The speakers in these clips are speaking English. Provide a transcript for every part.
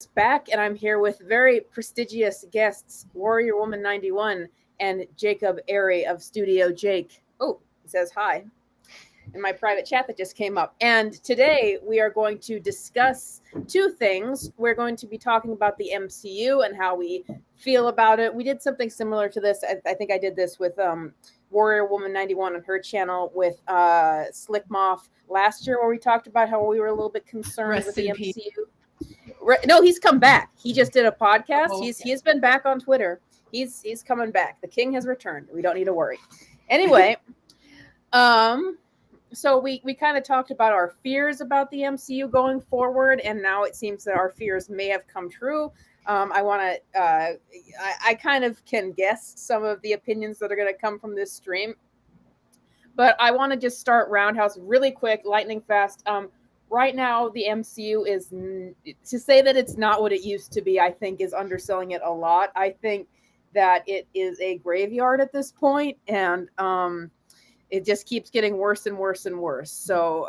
back, and I'm here with very prestigious guests, Warriorwoman91 and Jacob Airy of Studio Jake. Oh, he says hi in my private chat that just came up. And today we are going to discuss two things. We're going to be talking about the MCU and how we feel about it. We did something similar to this. I think I did this with Warrior Woman 91 on her channel with Slick Moth last year, where we talked about how we were a little bit concerned with the MCU. No, he's come back. He just did a podcast. Oh, okay. He's been back on Twitter. He's coming back. The king has returned. We don't need to worry. Anyway, so we kind of talked about our fears about the MCU going forward, and now it seems that our fears may have come true. I kind of can guess some of the opinions that are going to come from this stream, but I want to just start roundhouse really quick, lightning fast. Right now, the MCU is, to say that it's not what it used to be, I think is underselling it a lot. I think that it is a graveyard at this point, and it just keeps getting worse and worse and worse. So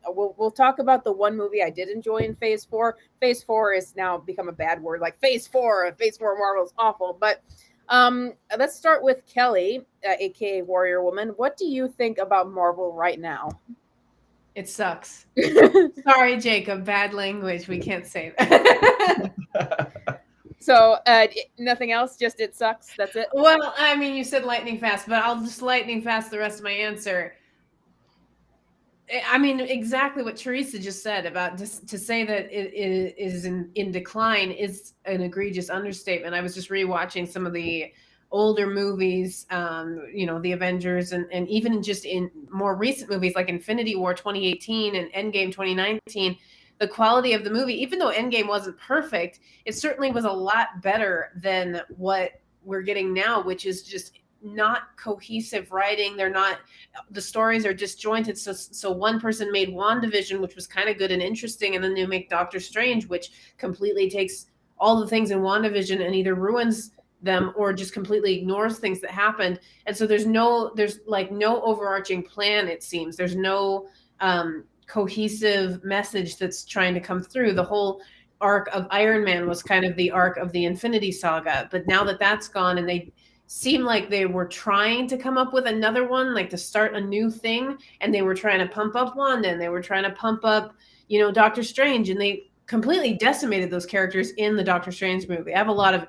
we'll talk about the one movie I did enjoy in Phase 4. Phase 4 is now become a bad word, like Phase 4. Phase 4 Marvel is awful. But let's start with Kelly, aka Warrior Woman. What do you think about Marvel right now? It sucks. Sorry, Jacob. Bad language. We can't say that. So nothing else, just it sucks. That's it. Well, I mean, you said lightning fast, but I'll just lightning fast the rest of my answer. I mean, exactly what Teresa just said about just to say that it is in decline is an egregious understatement. I was just rewatching some of the older movies, the Avengers, and even just in more recent movies like Infinity War 2018 and Endgame 2019. The quality of the movie, even though Endgame wasn't perfect, it certainly was a lot better than what we're getting now, which is just not cohesive writing. The stories are disjointed. So one person made WandaVision, which was kind of good and interesting, and then they make Doctor Strange, which completely takes all the things in WandaVision and either ruins them or just completely ignores things that happened. And so there's no overarching plan, it seems. There's no cohesive message that's trying to come through. The whole arc of Iron Man was kind of the arc of the Infinity Saga, but now that that's gone, and they seem like they were trying to come up with another one, like to start a new thing, and they were trying to pump up Wanda, and they were trying to pump up, Doctor Strange, and they completely decimated those characters in the Doctor Strange movie. I have a lot of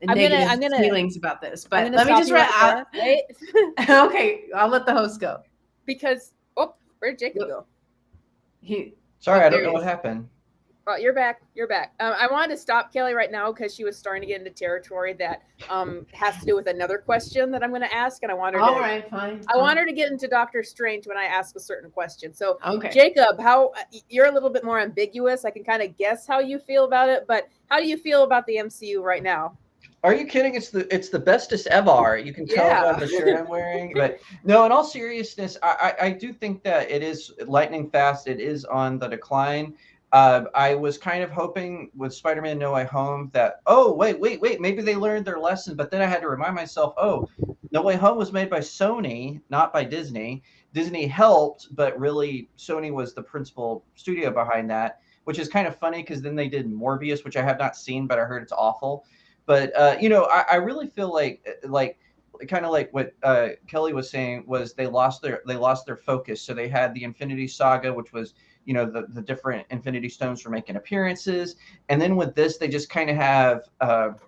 negative feelings about this, but let me just write. Okay, I'll let the host go. Because where'd Jacob go? Sorry, I don't know what happened. Well, you're back. I wanted to stop Kelly right now because she was starting to get into territory that has to do with another question that I'm going to ask, and I want her I want her to get into Doctor Strange when I ask a certain question. So, okay. Jacob, you're a little bit more ambiguous. I can kind of guess how you feel about it, but how do you feel about the MCU right now? Are you kidding? It's the bestest ever. You can tell by the shirt I'm wearing. But no, in all seriousness, I do think that it is lightning fast. It is on the decline. I was kind of hoping with Spider-Man No Way Home that, wait, maybe they learned their lesson. But then I had to remind myself, No Way Home was made by Sony, not by Disney. Disney helped, but really Sony was the principal studio behind that, which is kind of funny because then they did Morbius, which I have not seen, but I heard it's awful. But, I really feel like kind of like what Kelly was saying was they lost their focus. So they had the Infinity Saga, which was, the different Infinity Stones for making appearances. And then with this, they just kind of have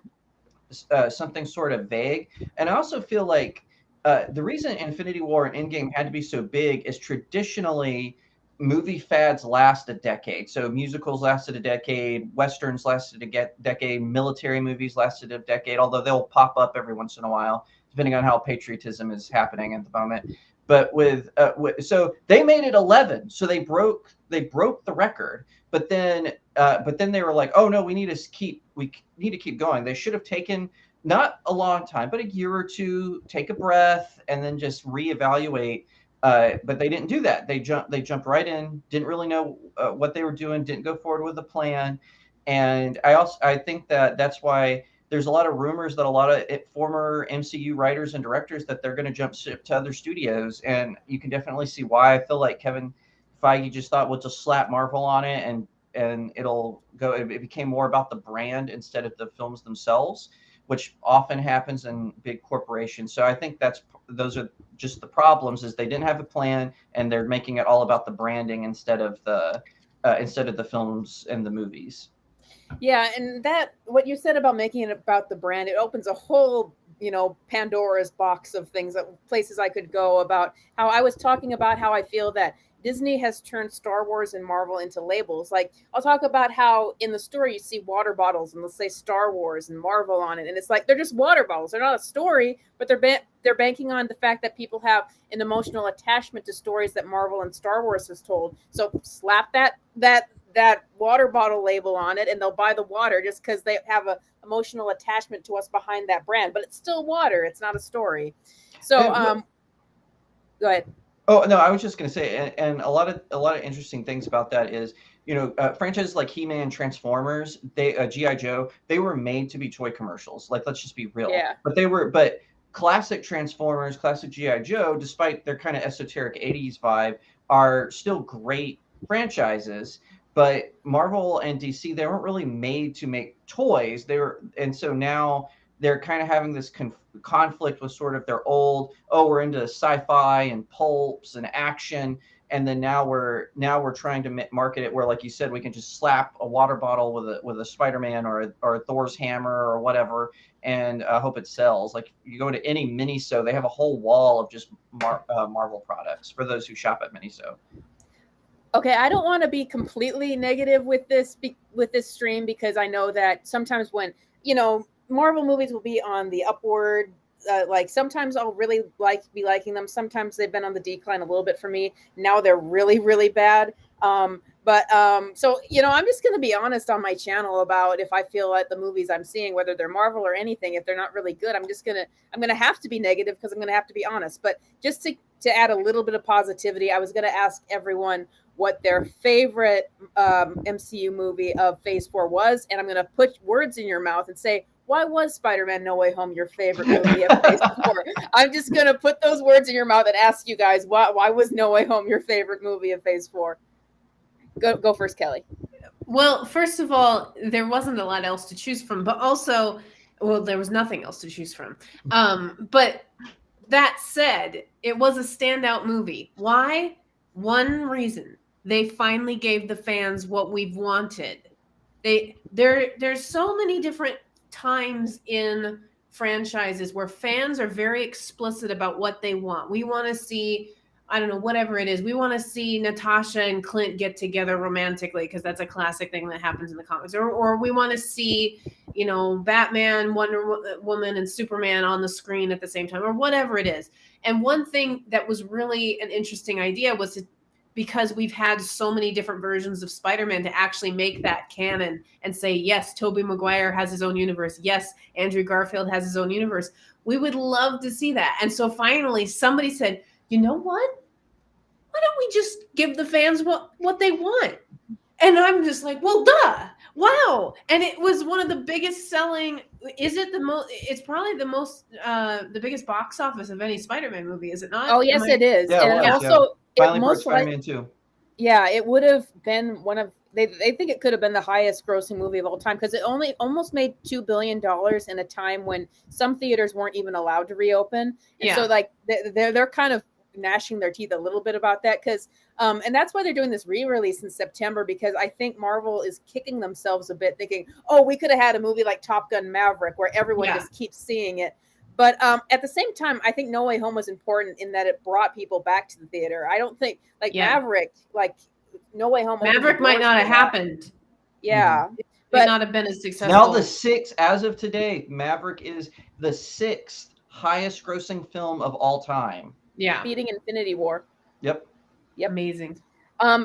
something sort of vague. And I also feel like the reason Infinity War and Endgame had to be so big is traditionally movie fads last a decade. So musicals lasted a decade, Westerns lasted a decade, military movies lasted a decade, although they'll pop up every once in a while, depending on how patriotism is happening at the moment. But so they made it 11, so they broke the record. But then they were like, oh no, we need to keep going. They should have taken not a long time, but a year or two, take a breath, and then just reevaluate. But they didn't do that. They jumped right in, didn't really know what they were doing, didn't go forward with the plan. And I think that's why there's a lot of rumors that a lot of former MCU writers and directors that they're going to jump ship to other studios. And you can definitely see why. I feel like Kevin Feige just thought, we'll just slap Marvel on it and it'll go. It became more about the brand instead of the films themselves, which often happens in big corporations. So I think those are just the problems, is they didn't have a plan and they're making it all about the branding instead of the films and the movies. Yeah, and that what you said about making it about the brand, it opens a whole, Pandora's box of things, places I could go about how I was talking about how I feel that Disney has turned Star Wars and Marvel into labels. Like, I'll talk about how in the story you see water bottles and they'll say Star Wars and Marvel on it, and it's like they're just water bottles. They're not a story, but they're banking on the fact that people have an emotional attachment to stories that Marvel and Star Wars has told. So slap that water bottle label on it and they'll buy the water just because they have a emotional attachment to us behind that brand, but it's still water. It's not a story. So go ahead. Oh no, I was just going to say, and a lot of interesting things about that is, franchises like He-Man, Transformers, G.I. Joe, they were made to be toy commercials. Like, let's just be real. Yeah. But classic Transformers, classic G.I. Joe, despite their kind of esoteric 80s vibe, are still great franchises. But Marvel and DC, they weren't really made to make toys. And so now they're kind of having this conflict with sort of their old, we're into sci-fi and pulps and action, and then now we're trying to market it where, like you said, we can just slap a water bottle with a Spider-Man or a Thor's hammer or whatever, and hope it sells. Like, you go to any Miniso, they have a whole wall of just Marvel products for those who shop at Miniso. Okay, I don't want to be completely negative with this stream, because I know that sometimes when, Marvel movies will be on the upward, like sometimes I'll really be liking them. Sometimes they've been on the decline a little bit for me. Now they're really, really bad. So, I'm just going to be honest on my channel about if I feel like the movies I'm seeing, whether they're Marvel or anything, if they're not really good, I'm going to have to be negative because I'm going to have to be honest. But just to add a little bit of positivity, I was going to ask everyone what their favorite MCU movie of Phase 4 was, and I'm going to put words in your mouth and say, why was Spider-Man No Way Home your favorite movie of Phase 4? I'm just going to put those words in your mouth and ask you guys, why was No Way Home your favorite movie of Phase 4? Go first, Kelly. Well, first of all, there wasn't a lot else to choose from, but also, there was nothing else to choose from. But that said, it was a standout movie. Why? One reason. They finally gave the fans what we've wanted. There's so many different times in franchises where fans are very explicit about what they want. We want to see, I don't know, whatever it is. We want to see Natasha and Clint get together romantically because that's a classic thing that happens in the comics. Or we want to see, Batman, Wonder Woman, and Superman on the screen at the same time, or whatever it is. And one thing that was really an interesting idea was because we've had so many different versions of Spider-Man, to actually make that canon and say, yes, Tobey Maguire has his own universe. Yes, Andrew Garfield has his own universe. We would love to see that. And so finally somebody said, you know what? Why don't we just give the fans what they want? And I'm just like, well, duh. Wow. And it was one of the biggest selling. Is it the most? It's probably the biggest box office of any Spider-Man movie, is it not? Oh, yes, it is. Yeah, and well, also, finally broke Spider-Man 2. Yeah, it would have been one of. They think it could have been the highest grossing movie of all time, because it only almost made $2 billion in a time when some theaters weren't even allowed to reopen. And so, like, they're kind of gnashing their teeth a little bit about that, because and that's why they're doing this re-release in September, because I think Marvel is kicking themselves a bit, thinking, we could have had a movie like Top Gun Maverick where everyone just keeps seeing it. But at the same time, I think No Way Home was important in that it brought people back to the theater. I don't think Maverick, like No Way Home, Maverick might not have happened. Yeah. It might not have been as successful. Now as of today, Maverick is the 6th highest grossing film of all time. Yeah. Beating Infinity War. Yep. Amazing.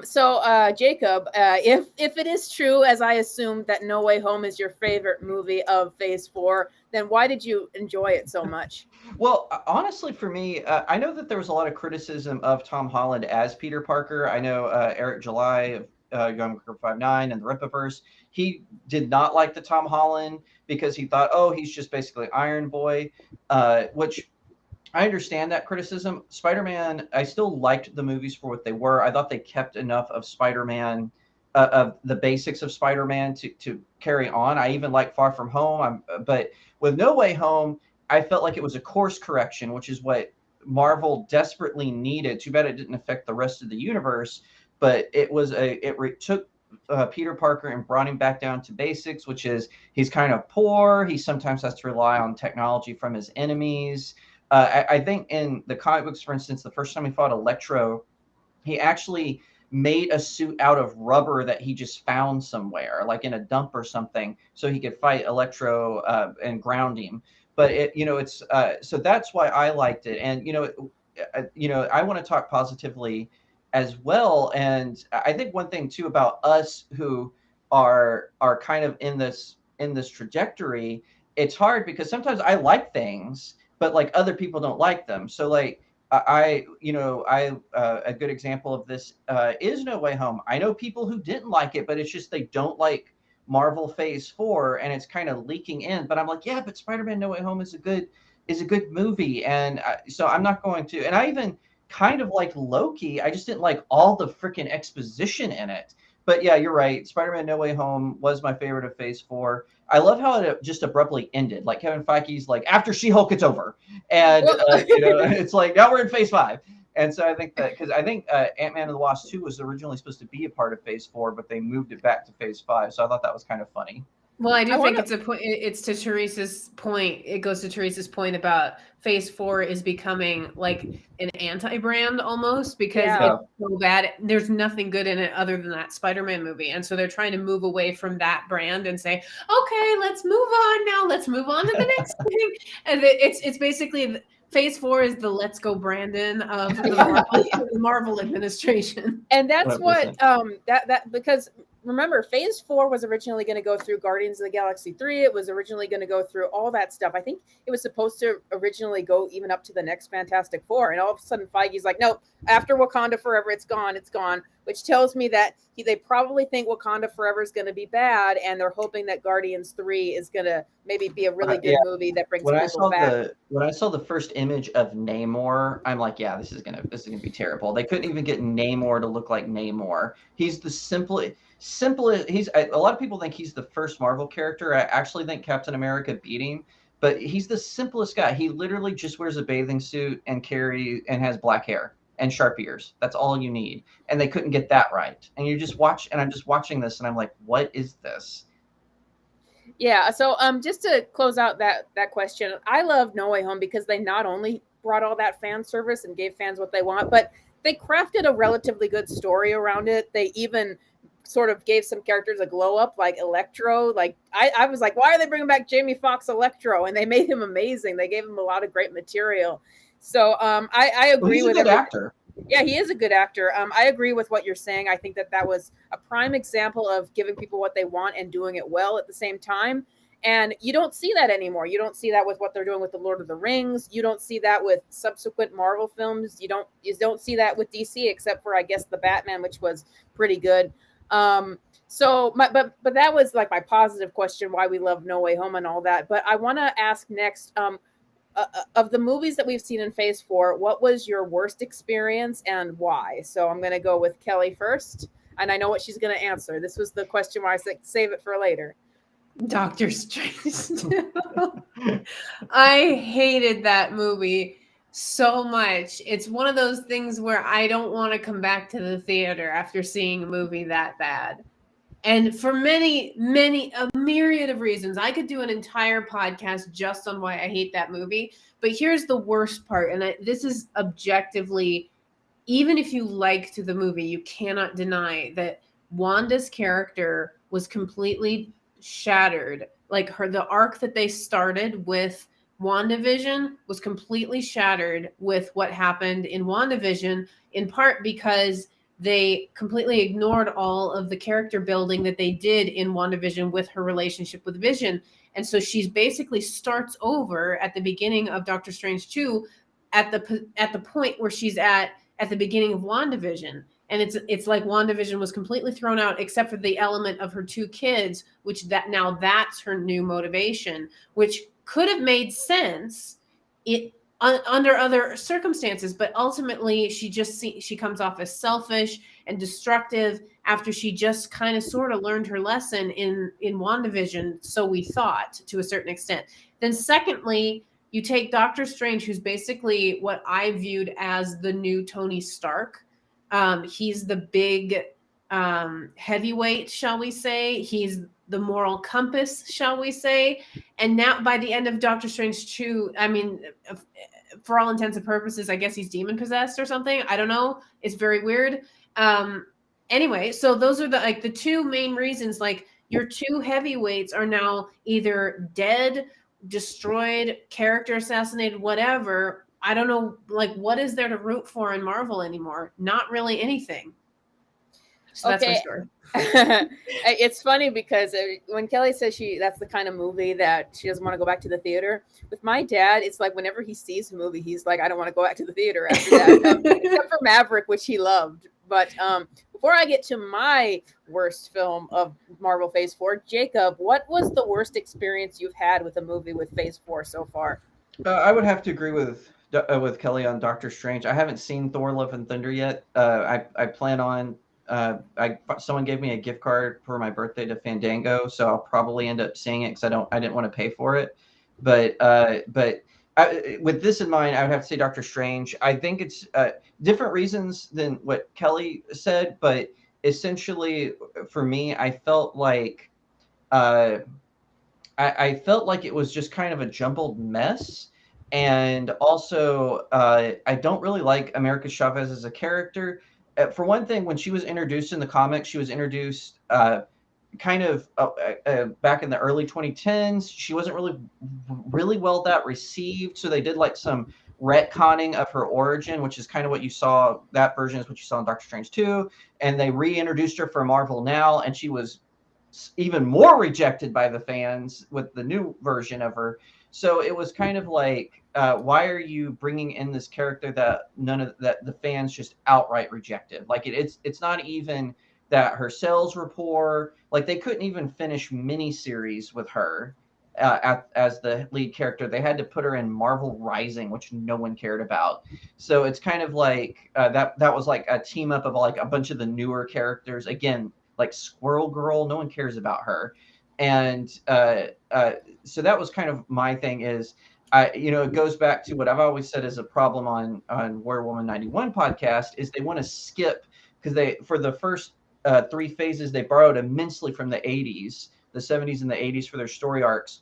So Jacob, if it is true, as I assume, that No Way Home is your favorite movie of Phase 4, then why did you enjoy it so much? Well, honestly, for me, I know that there was a lot of criticism of Tom Holland as Peter Parker. I know Eric July of Young Group 5'9" and the Rippaverse, he did not like the Tom Holland because he thought, he's just basically Iron Boy, which I understand that criticism. Spider-Man, I still liked the movies for what they were. I thought they kept enough of Spider-Man of the basics of Spider-Man to carry on. I even like Far From Home. But with No Way Home, I felt like it was a course correction, which is what Marvel desperately needed. Too bad it didn't affect the rest of the universe, but it took Peter Parker and brought him back down to basics, which is he's kind of poor. He sometimes has to rely on technology from his enemies. I think in the comic books, for instance, the first time he fought Electro, he actually made a suit out of rubber that he just found somewhere, like in a dump or something, so he could fight Electro and ground him. But it's so that's why I liked it. And I want to talk positively as well. And I think one thing too about us who are kind of in this trajectory, it's hard because sometimes I like things, but like other people don't like them. So like a good example of this is No Way Home. I know people who didn't like it, but it's just they don't like Marvel Phase 4, and it's kind of leaking in. But I'm like, yeah, but Spider-Man No Way Home is a good movie, and so I'm not going to. And I even kind of like Loki. I just didn't like all the freaking exposition in it. But yeah, you're right. Spider-Man No Way Home was my favorite of Phase 4. I love how it just abruptly ended. Like Kevin Feige's like, after She-Hulk, it's over. And, it's like, now we're in Phase 5. And so I think that, because I think Ant-Man and the Wasp 2 was originally supposed to be a part of Phase 4, but they moved it back to Phase 5. So I thought that was kind of funny. Well, I think it's a point. It's to Teresa's point. It goes to Teresa's point about Phase 4 is becoming like an anti-brand almost because it's so bad. There's nothing good in it other than that Spider-Man movie, and so they're trying to move away from that brand and say, okay, let's move on now. Let's move on to the next thing. And it's basically Phase 4 is the "Let's Go Brandon" of the Marvel administration, and that's 100%. What that because. Remember, Phase 4 was originally going to go through Guardians of the Galaxy 3. It was originally going to go through all that stuff. I think it was supposed to originally go even up to the next Fantastic Four. And all of a sudden, Feige's like, nope, after Wakanda Forever, it's gone, which tells me that they probably think Wakanda Forever is going to be bad, and they're hoping that Guardians 3 is going to maybe be a really good movie that brings people back. When I saw the first image of Namor, I'm like, yeah, this is gonna be terrible. They couldn't even get Namor to look like Namor. He's the simplest. A lot of people think he's the first Marvel character. I actually think Captain America beat him, but he's the simplest guy. He literally just wears a bathing suit and has black hair and sharp ears. That's all you need. And they couldn't get that right. And I'm just watching this and I'm like, what is this? Yeah, so just to close out that question, I love No Way Home because they not only brought all that fan service and gave fans what they want, but they crafted a relatively good story around it. They even sort of gave some characters a glow up, like Electro. Like I was like, why are they bringing back Jamie Foxx Electro? And they made him amazing. They gave him a lot of great material. So I agree with he's a good actor. Yeah, he is a good actor. I agree with what you're saying. I think that was a prime example of giving people what they want and doing it well at the same time. And you don't see that anymore. You don't see that with what they're doing with the Lord of the Rings. You don't see that with subsequent Marvel films. You don't see that with DC, except for, I guess, the Batman, which was pretty good. But that was like my positive question, why we love No Way Home and all that. But I want to ask next, of the movies that we've seen in Phase 4, what was your worst experience and why? So I'm going to go with Kelly first, and I know what she's going to answer. This was the question where I said save it for later. Doctor Strange. I hated that movie so much. It's one of those things where I don't want to come back to the theater after seeing a movie that bad. And for a myriad of reasons, I could do an entire podcast just on why I hate that movie. But here's the worst part. And this is objectively, even if you liked the movie, you cannot deny that Wanda's character was completely shattered. Like the arc that they started with WandaVision was completely shattered with what happened in WandaVision, in part because they completely ignored all of the character building that they did in WandaVision with her relationship with Vision. And so she's basically starts over at the beginning of Doctor Strange 2 at the point where she's at the beginning of WandaVision. And it's like WandaVision was completely thrown out except for the element of her two kids, that's her new motivation, which could have made sense under other circumstances, but ultimately she comes off as selfish and destructive after she just kind of sort of learned her lesson in WandaVision, so we thought, to a certain extent. Then secondly, you take Doctor Strange, who's basically what I viewed as the new Tony Stark. He's the big heavyweight, shall we say. He's the moral compass, shall we say. And now by the end of Doctor Strange 2, I mean, for all intents and purposes, I guess he's demon possessed or something. I don't know. It's very weird. Anyway, so those are the two main reasons. Like, your two heavyweights are now either dead, destroyed, character assassinated, whatever. I don't know, like, what is there to root for in Marvel anymore? Not really anything. So that's my story. It's funny because when Kelly says that's the kind of movie that she doesn't want to go back to the theater. With my dad, it's like whenever he sees a movie, he's like, I don't want to go back to the theater after that. Except for Maverick, which he loved. But before I get to my worst film of Marvel Phase 4, Jacob, what was the worst experience you've had with a movie with Phase 4 so far? I would have to agree with Kelly on Doctor Strange. I haven't seen Thor: Love and Thunder yet. I plan on. Someone gave me a gift card for my birthday to Fandango, so I'll probably end up seeing it because I didn't want to pay for it. But with this in mind, I would have to say Doctor Strange. I think it's different reasons than what Kelly said, but essentially for me, I felt like I felt like it was just kind of a jumbled mess. And also, I don't really like America Chavez as a character. For one thing, when she was introduced in the comics, she was introduced kind of back in the early 2010s. She wasn't really well that received. So they did like some retconning of her origin, which is kind of what you saw. That version is what you saw in Doctor Strange 2. And they reintroduced her for Marvel Now, and she was even more rejected by the fans with the new version of her. So it was kind of like, why are you bringing in this character that the fans just outright rejected? Like it's not even that her sales were poor. Like they couldn't even finish miniseries with her as the lead character. They had to put her in Marvel Rising, which no one cared about. So it's kind of like that was like a team up of like a bunch of the newer characters. Again, like Squirrel Girl, no one cares about her. And so that was kind of my thing is, it goes back to what I've always said is a problem on Warriorwoman91 podcast is they want to skip because for the first 3 phases, they borrowed immensely from the 80s, the 70s and the 80s for their story arcs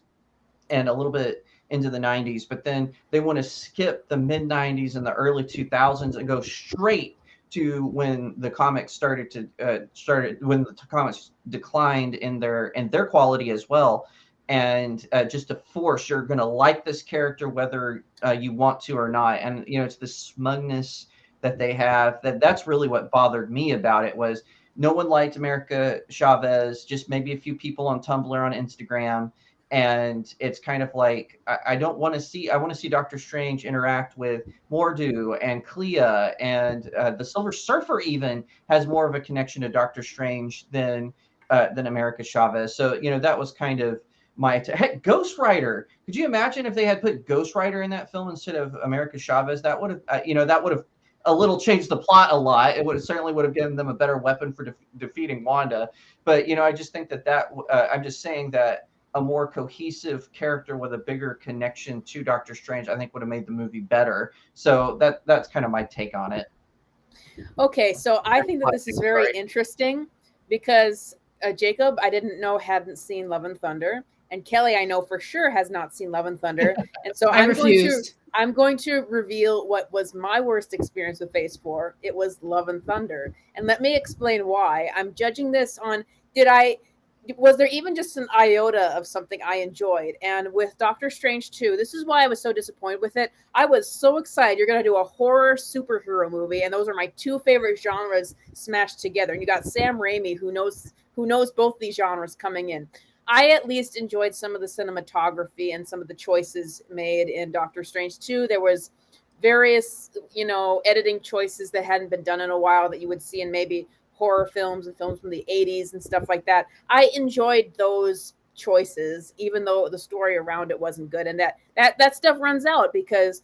and a little bit into the 90s. But then they want to skip the mid 90s and the early 2000s and go straight to when the comics when the comics declined in their quality as well, and just to force you're going to like this character whether you want to or not. And it's the smugness that they have that's really what bothered me about it. Was no one liked America Chavez, just maybe a few people on Tumblr, on Instagram. And it's kind of like, I want to see Doctor Strange interact with Mordo and Clea, and the Silver Surfer even has more of a connection to Doctor Strange than America Chavez. So, that was kind of my, heck, Ghost Rider. Could you imagine if they had put Ghost Rider in that film instead of America Chavez? That would have, that would have a little changed the plot a lot. It certainly would have given them a better weapon for defeating Wanda. But, I just think that I'm just saying that a more cohesive character with a bigger connection to Doctor Strange, I think would have made the movie better. So that's kind of my take on it. Okay, so I think that this is very interesting because Jacob, I didn't know hadn't seen Love and Thunder, and Kelly, I know for sure has not seen Love and Thunder, and so I'm going to reveal what was my worst experience with Phase 4. It was Love and Thunder, and let me explain why. I'm judging this on was there even just an iota of something I enjoyed? And with Doctor Strange 2, this is why I was so disappointed with it. I was so excited. You're going to do a horror superhero movie, and those are my 2 favorite genres smashed together. And you got Sam Raimi, who knows both these genres coming in. I at least enjoyed some of the cinematography and some of the choices made in Doctor Strange 2. There was various, editing choices that hadn't been done in a while that you would see in maybe horror films and films from the 80s and stuff like that. I enjoyed those choices, even though the story around it wasn't good. And that stuff runs out because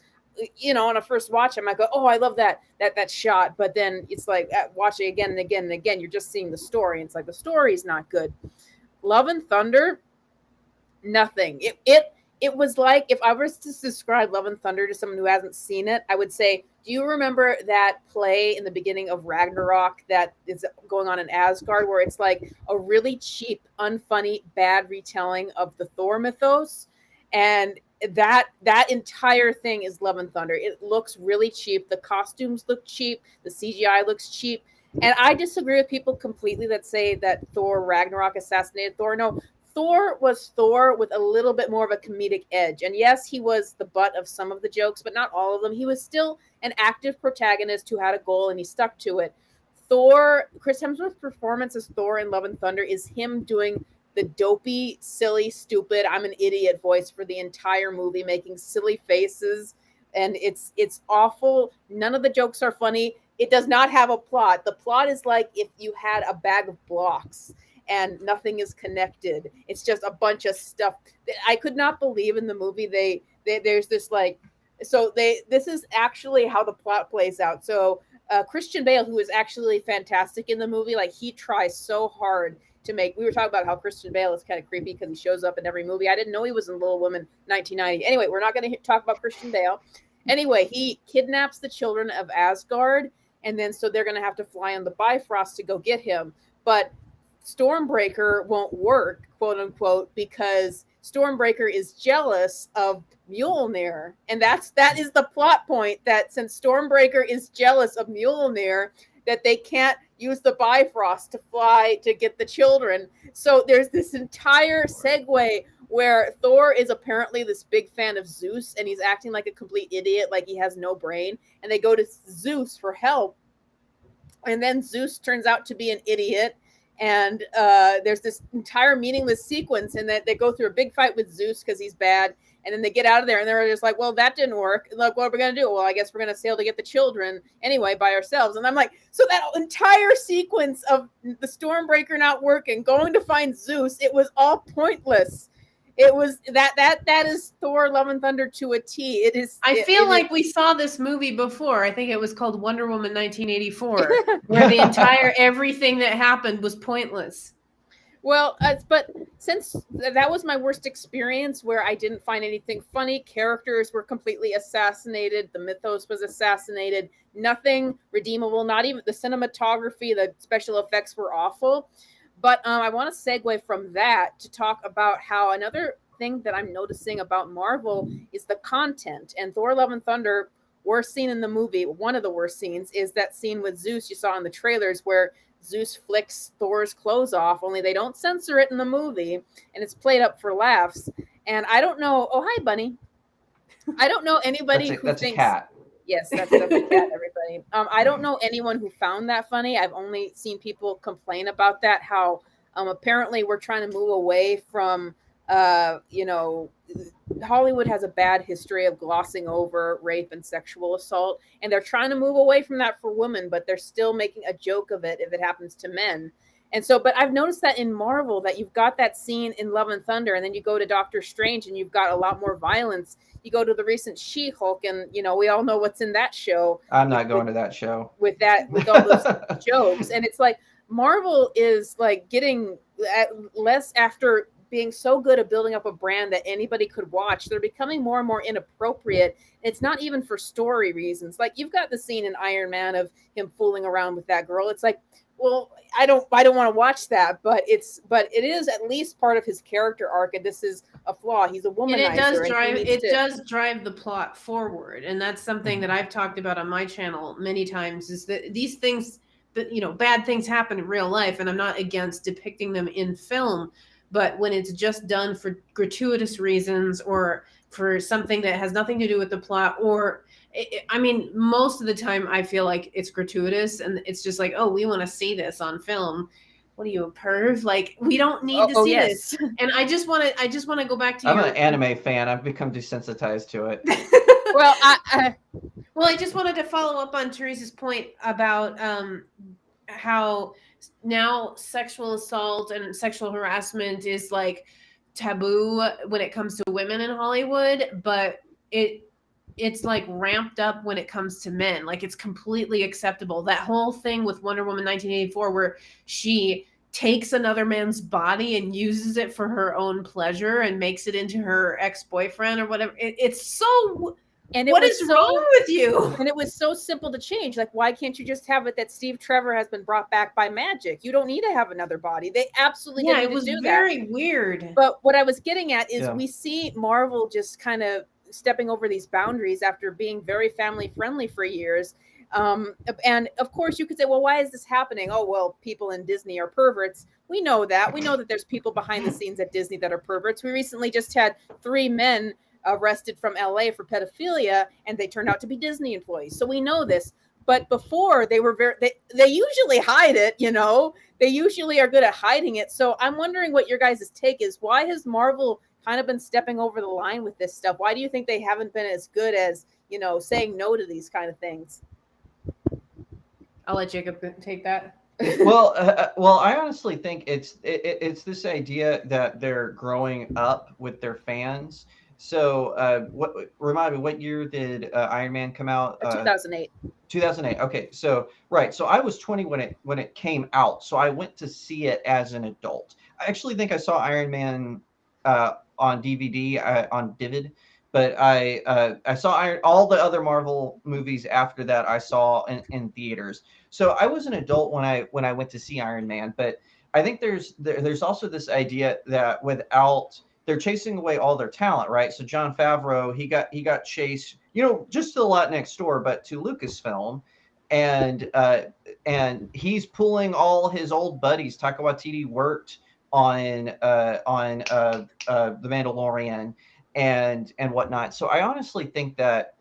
on a first watch, I might go, oh, I love that shot. But then it's like watching again and again and again, you're just seeing the story. And it's like the story's not good. Love and Thunder, nothing. It was like, if I was to describe Love and Thunder to someone who hasn't seen it, I would say, do you remember that play in the beginning of Ragnarok that is going on in Asgard, where it's like a really cheap, unfunny, bad retelling of the Thor mythos? And that entire thing is Love and Thunder. It looks really cheap. The costumes look cheap. The CGI looks cheap. And I disagree with people completely that say that Thor Ragnarok assassinated Thor. No, Thor was Thor with a little bit more of a comedic edge. And yes, he was the butt of some of the jokes, but not all of them. He was still an active protagonist who had a goal and he stuck to it. Chris Hemsworth's performance as Thor in Love and Thunder is him doing the dopey, silly, stupid, I'm an idiot voice for the entire movie, making silly faces. And it's awful. None of the jokes are funny. It does not have a plot. The plot is like if you had a bag of blocks and nothing is connected. It's just a bunch of stuff. I could not believe in the movie there's this like, this is actually how the plot plays out. So Christian Bale, who is actually fantastic in the movie, like he tries so hard to make, we were talking about how Christian Bale is kind of creepy because he shows up in every movie. I didn't know he was in Little Women 1990. Anyway, we're not going to talk about Christian Bale. Anyway, he kidnaps the children of Asgard, and then so they're going to have to fly on the Bifrost to go get him. But Stormbreaker won't work, quote unquote, because Stormbreaker is jealous of Mjolnir. And that is the plot point, that since Stormbreaker is jealous of Mjolnir, that they can't use the Bifrost to fly to get the children. So there's this entire segue where Thor is apparently this big fan of Zeus, and he's acting like a complete idiot, like he has no brain. And they go to Zeus for help. And then Zeus turns out to be an idiot. And there's this entire meaningless sequence in that they go through a big fight with Zeus because he's bad. And then they get out of there and they're just like, well, that didn't work. And like, what are we going to do? Well, I guess we're going to sail to get the children anyway by ourselves. And I'm like, so that entire sequence of the Stormbreaker not working, going to find Zeus, it was all pointless. It was that is Thor Love and Thunder to a T. It is. I feel like we saw this movie before. I think it was called Wonder Woman 1984, where the entire everything that happened was pointless. Well, but since that was my worst experience, where I didn't find anything funny, characters were completely assassinated, the mythos was assassinated, nothing redeemable, not even the cinematography, the special effects were awful. But I want to segue from that to talk about how another thing that I'm noticing about Marvel is the content. And Thor Love and Thunder, worst scene in the movie, one of the worst scenes, is that scene with Zeus you saw in the trailers where Zeus flicks Thor's clothes off, only they don't censor it in the movie, and it's played up for laughs. And I don't know. Oh, hi, Bunny. I don't know anybody who that's thinks. A cat. Yes, that's a cat, everybody. I don't know anyone who found that funny. I've only seen people complain about that, how apparently we're trying to move away from, Hollywood has a bad history of glossing over rape and sexual assault, and they're trying to move away from that for women, but they're still making a joke of it if it happens to men. And so, but I've noticed that in Marvel, that you've got that scene in Love and Thunder, and then you go to Doctor Strange and you've got a lot more violence. You go to the recent She-Hulk, and we all know what's in that show. I'm not going to that show. With all those jokes. And it's like Marvel is like getting less, after being so good at building up a brand that anybody could watch. They're becoming more and more inappropriate. It's not even for story reasons. Like you've got the scene in Iron Man of him fooling around with that girl. It's like, well, I don't want to watch that, but it is at least part of his character arc, and this is a flaw. He's a womanizer. And it does drive the plot forward, and that's something that I've talked about on my channel many times, is that these things that bad things happen in real life, and I'm not against depicting them in film, but when it's just done for gratuitous reasons or for something that has nothing to do with the plot, or most of the time I feel like it's gratuitous and it's just like, oh, we want to see this on film. What are you, a perv? Like, we don't need to see this. And I just want to go back to I'm an anime fan. I've become desensitized to it. Well, I just wanted to follow up on Teresa's point about how now sexual assault and sexual harassment is like taboo when it comes to women in Hollywood, but it's like ramped up when it comes to men. Like it's completely acceptable. That whole thing with Wonder Woman 1984 where she takes another man's body and uses it for her own pleasure and makes it into her ex-boyfriend or whatever. It's so, and what is wrong with you? And it was so simple to change. Like, why can't you just have it that Steve Trevor has been brought back by magic? You don't need to have another body. They absolutely didn't need to do that. Yeah, it was very weird. But what I was getting at is we see Marvel just kind of stepping over these boundaries after being very family friendly for years. And of course you could say, well, why is this happening? Oh, well, people in Disney are perverts. We know that. We know that there's people behind the scenes at Disney that are perverts. We recently just had 3 men arrested from LA for pedophilia, and they turned out to be Disney employees. So we know this. But before, they were they usually hide it, you know. They usually are good at hiding it. So I'm wondering what your guys' take is. Why has Marvel kind of been stepping over the line with this stuff? Why do you think they haven't been as good as, you know, saying no to these kind of things? I'll let Jacob take that. Well, I honestly think it's this idea that they're growing up with their fans. So, remind me, what year did Iron Man come out? 2008. 2008. Okay, so right. So I was 20 when it came out. So I went to see it as an adult. I actually think I saw Iron Man on DVD on Divid. But I saw all the other Marvel movies after that. I saw in theaters. So I was an adult when I went to see Iron Man. But I think there's also this idea that they're chasing away all their talent, right? So Jon Favreau, he got chased, you know, just to the lot next door, but to Lucasfilm, and he's pulling all his old buddies. Taika Waititi worked on The Mandalorian and whatnot. So I honestly think that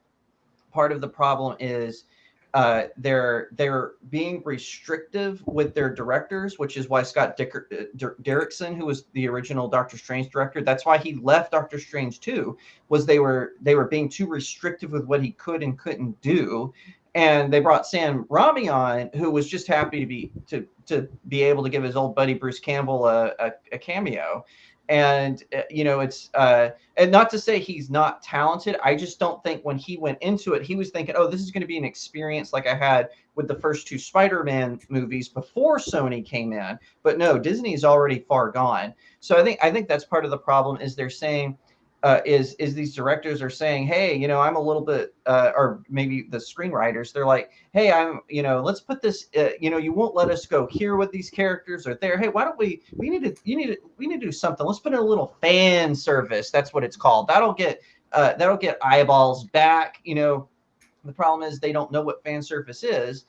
part of the problem is they're being restrictive with their directors, which is why Scott Derrickson, who was the original Doctor Strange director, that's why he left Doctor Strange 2, was they were being too restrictive with what he could and couldn't do. And they brought Sam Raimi on, who was just happy to be able to give his old buddy Bruce Campbell a cameo. And you know, it's and not to say he's not talented. I just don't think when he went into it, he was thinking, "Oh, this is going to be an experience like I had with the first 2 Spider-Man movies before Sony came in." But no, Disney's already far gone. So I think that's part of the problem. Is they're saying, is these directors are saying, "Hey, you know, I'm a little bit," or maybe the screenwriters, they're like, "Hey, let's put this, you won't let us go here with these characters or there. Hey, why don't we need to do something. Let's put in a little fan service." That's what it's called. That'll get eyeballs back. You know, the problem is they don't know what fan service is.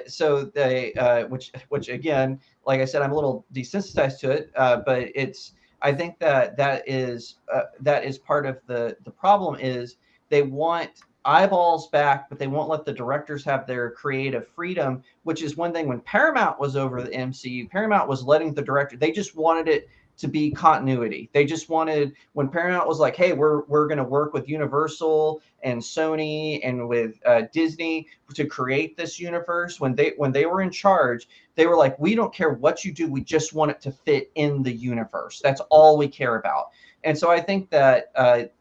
So they, which again, like I said, I'm a little desensitized to it, but I think that is part of the problem. Is they want eyeballs back, but they won't let the directors have their creative freedom, which is one thing. When Paramount was over the MCU, Paramount was letting the director, they just wanted it to be continuity. They just wanted, when Paramount was like, "Hey, we're going to work with Universal and Sony and with Disney to create this universe," when they were in charge, they were like, "We don't care what you do. We just want it to fit in the universe. That's all we care about." And so I think that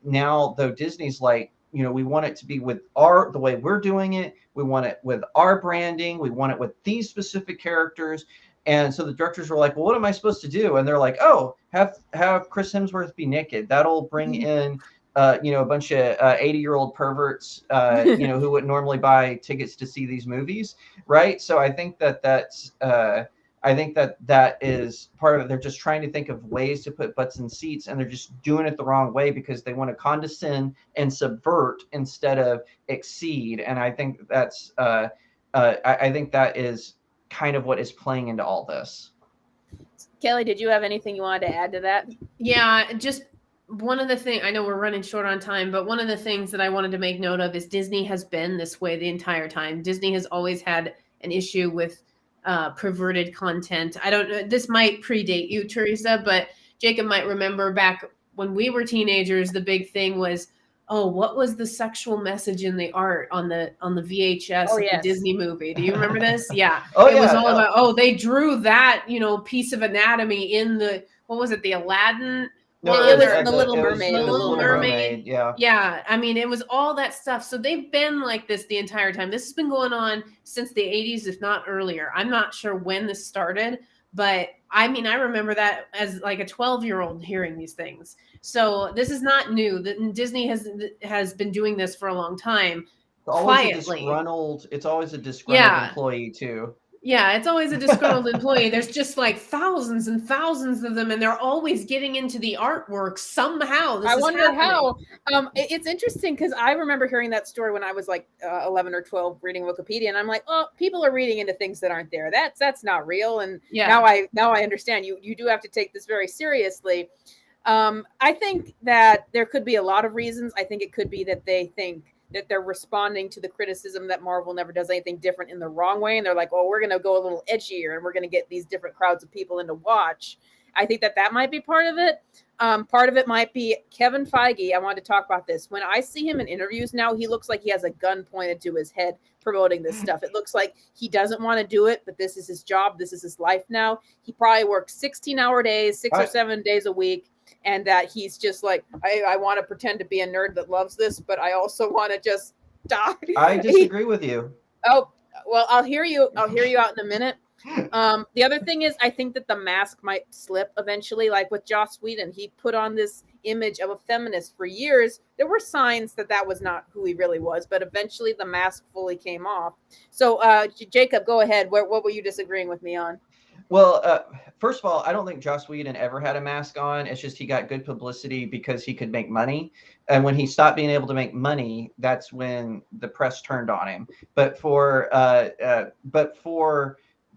now, though, Disney's like, you know, we want it to be with the way we're doing it. We want it with our branding. We want it with these specific characters. And so the directors were like, "Well, what am I supposed to do?" And they're like, "Oh, have Chris Hemsworth be naked. That'll bring in, a bunch of 80-year-old perverts, who wouldn't normally buy tickets to see these movies." Right. So I think that's that is part of it. They're just trying to think of ways to put butts in seats, and they're just doing it the wrong way because they want to condescend and subvert instead of exceed. And I think that's I think that is kind of what is playing into all this. Kelly, did you have anything you wanted to add to that? Yeah, just one of the things, I know we're running short on time, but one of the things that I wanted to make note of is Disney has been this way the entire time. Disney has always had an issue with perverted content. I don't know, this might predate you, Teresa, but Jacob might remember back when we were teenagers, the big thing was, oh, what was the sexual message in the art on the VHS of the Disney movie? Do you remember this? Yeah. It was all about, they drew that, piece of anatomy in the, what was it, the Aladdin No, it was the The Little it was Mermaid. the The Little Mermaid. Yeah. Yeah, I mean, it was all that stuff. So they've been like this the entire time. This has been going on since the 80s, if not earlier. I'm not sure when this started, but I mean, I remember that as like a 12-year-old hearing these things. So this is not new. Disney has been doing this for a long time, quietly. It's always a disgruntled Yeah. employee too. Yeah, it's always a disgruntled employee. There's just like thousands and thousands of them, and they're always getting into the artwork somehow. I wonder how. It's interesting because I remember hearing that story when I was like 11 or 12, reading Wikipedia, and I'm like, oh, people are reading into things that aren't there. That's not real. And now I understand. You do have to take this very seriously. I think that there could be a lot of reasons. I think it could be that they think that they're responding to the criticism that Marvel never does anything different in the wrong way. And they're like, oh, we're going to go a little edgier and we're going to get these different crowds of people in to watch. I think that might be part of it. Part of it might be Kevin Feige. I wanted to talk about this. When I see him in interviews now, he looks like he has a gun pointed to his head promoting this stuff. It looks like he doesn't want to do it, but this is his job. This is his life now. He probably works 16-hour days, 6 or 7 days a week. And that he's just like, I want to pretend to be a nerd that loves this, but I also want to just die. I disagree with you. Oh, well, I'll hear you out in a minute. The other thing is, I think that the mask might slip eventually, like with Joss Whedon. He put on this image of a feminist for years. There were signs that was not who he really was, but eventually the mask fully came off. So, Jacob, go ahead. What were you disagreeing with me on? Well, first of all, I don't think Joss Whedon ever had a mask on. It's just he got good publicity because he could make money. And when he stopped being able to make money, that's when the press turned on him. But for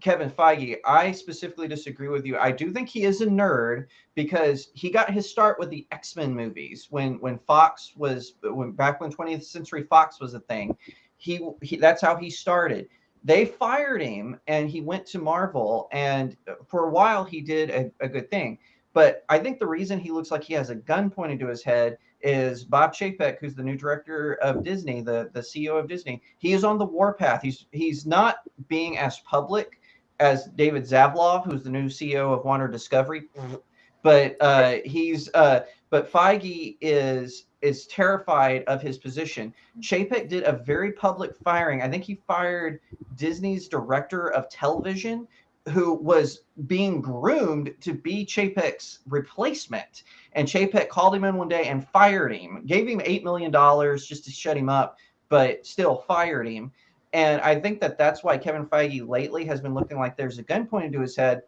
Kevin Feige, I specifically disagree with you. I do think he is a nerd because he got his start with the X-Men movies when Fox was back when 20th Century Fox was a thing. He that's how he started. They fired him and he went to Marvel, and for a while he did a good thing. But I think the reason he looks like he has a gun pointed to his head is Bob Chapek, who's the new director of Disney, the CEO of Disney. He is on the warpath. He's not being as public as David Zaslav, who's the new CEO of Warner Discovery. But but Feige is terrified of his position. Chapek did a very public firing. I think he fired Disney's director of television, who was being groomed to be Chapek's replacement. And Chapek called him in one day and fired him, gave him $8 million just to shut him up, but still fired him. And I think that's why Kevin Feige lately has been looking like there's a gun pointed to his head,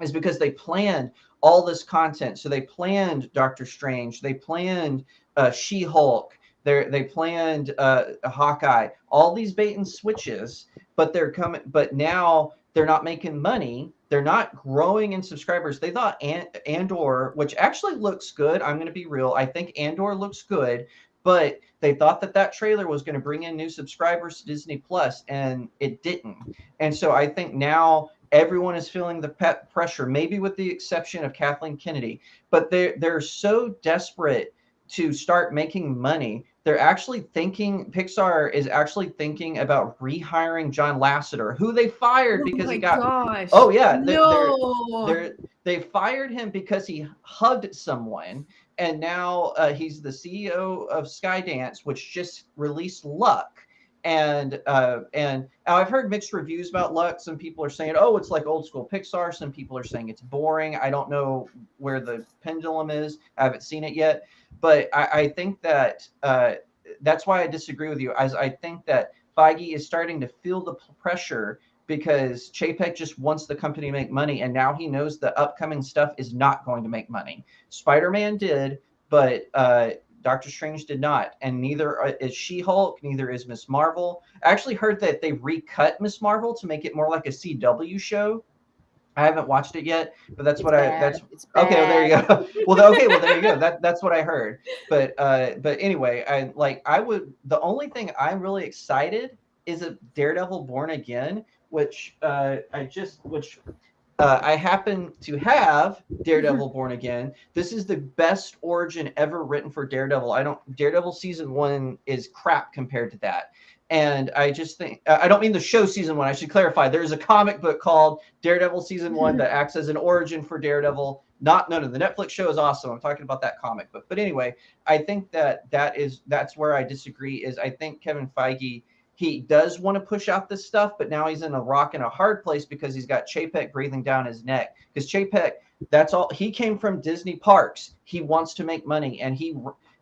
is because they planned all this content. So they planned Doctor Strange, they planned She-Hulk, they planned Hawkeye, all these bait and switches, but but now they're not making money. They're not growing in subscribers. They thought Andor, which actually looks good. I'm going to be real. I think Andor looks good, but they thought that trailer was going to bring in new subscribers to Disney Plus, and it didn't. And so I think now everyone is feeling the pressure, maybe with the exception of Kathleen Kennedy, but they're so desperate to start making money. They're actually thinking, Pixar is actually thinking about rehiring John Lasseter, who they fired because he got. Gosh. Oh yeah, No. they fired him because he hugged someone, and now he's the CEO of Skydance, which just released Luck. And I've heard mixed reviews about Luck. Some people are saying, oh, it's like old school Pixar. Some people are saying it's boring. I don't know where the pendulum is. I haven't seen it yet. But I think that that's why I disagree with you. As I think that Feige is starting to feel the pressure because Chapek just wants the company to make money. And now he knows the upcoming stuff is not going to make money. Spider-Man did, but Doctor Strange did not, and neither is She-Hulk, neither is Miss Marvel. I actually heard that they recut Miss Marvel to make it more like a CW show. I haven't watched it yet, but that's okay. Well, there you go. Well, there you go. That's what I heard. But anyway, the only thing I'm really excited is a Daredevil Born Again, which I happen to have Daredevil Born Again. This is the best origin ever written for Daredevil. Daredevil season 1 is crap compared to that. And I just think, I don't mean the show season 1. I should clarify. There's a comic book called Daredevil season 1 that acts as an origin for Daredevil. No, the Netflix show is awesome. I'm talking about that comic book. But anyway, I think that's where I disagree. Is I think Kevin Feige, he does want to push out this stuff, but now he's in a rock and a hard place because he's got Chapek breathing down his neck. Because Chapek, that's all, he came from Disney parks. He wants to make money, and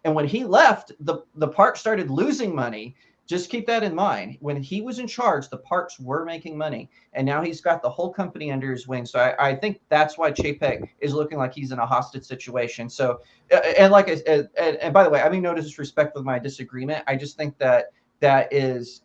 when he left, the park started losing money. Just keep that in mind. When he was in charge, the parks were making money, and now he's got the whole company under his wing. So I think that's why Chapek is looking like he's in a hostage situation. So, and like I said, and by the way, I mean no disrespect with my disagreement. I just think that is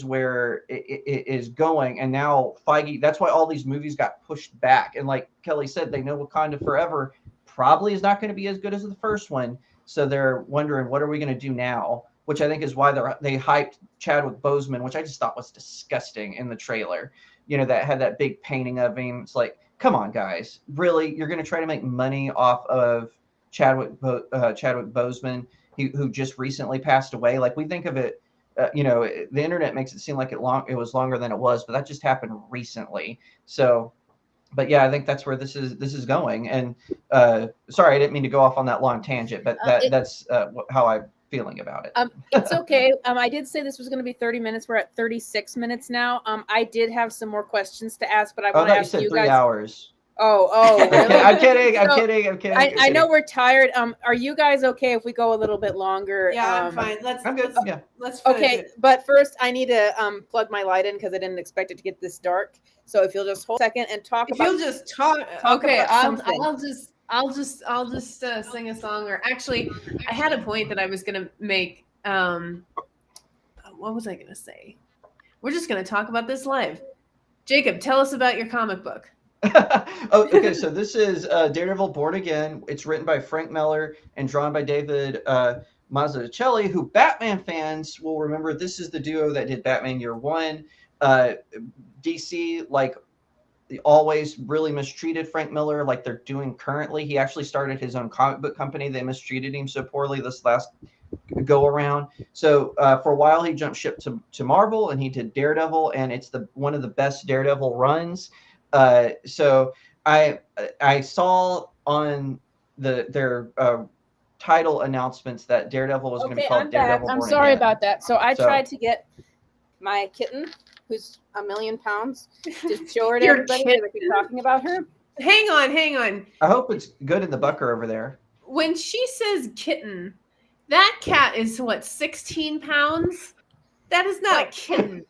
where it is going. And now Feige, that's why all these movies got pushed back. And like Kelly said, they know Wakanda Forever probably is not going to be as good as the first one. So they're wondering, what are we going to do now? Which I think is why they hyped Chadwick Boseman, which I just thought was disgusting in the trailer. That had that big painting of him. It's like, come on, guys, really? You're going to try to make money off of Chadwick Boseman, who just recently passed away? Like, we think of it, the internet makes it seem like it was longer than it was, but that just happened recently. So, but yeah, I think that's where this is going. And sorry, I didn't mean to go off on that long tangent, but that's how I'm feeling about it. It's okay. I did say this was going to be 30 minutes. We're at 36 minutes now. I did have some more questions to ask, but I want to ask you guys. 3 hours. Oh, really? I'm kidding. I'm kidding. I know we're tired. Are you guys okay if we go a little bit longer? Yeah, I'm fine. I'm good. Let's okay, but first I need to plug my light in because I didn't expect it to get this dark. So if you'll just hold a second and talk. If you'll just talk. Okay, I'll just sing a song. Or actually, I had a point that I was gonna make. What was I gonna say? We're just gonna talk about this live. Jacob, tell us about your comic book. Okay, so this is Daredevil Born Again. It's written by Frank Miller and drawn by David Mazzucchelli, who Batman fans will remember. This is the duo that did Batman Year One. DC, like, always really mistreated Frank Miller like they're doing currently. He actually started his own comic book company. They mistreated him so poorly this last go around. So for a while he jumped ship to Marvel, and he did Daredevil, and it's one of the best Daredevil runs. So I saw on their title announcements that Daredevil was going to be called Daredevil. I'm sorry about that. So I tried to get my kitten, who's 1,000,000 pounds, to show her to everybody that keep talking about her. Hang on. I hope it's good in the bucker over there. When she says kitten, that cat is what, 16 pounds? That is not a kitten.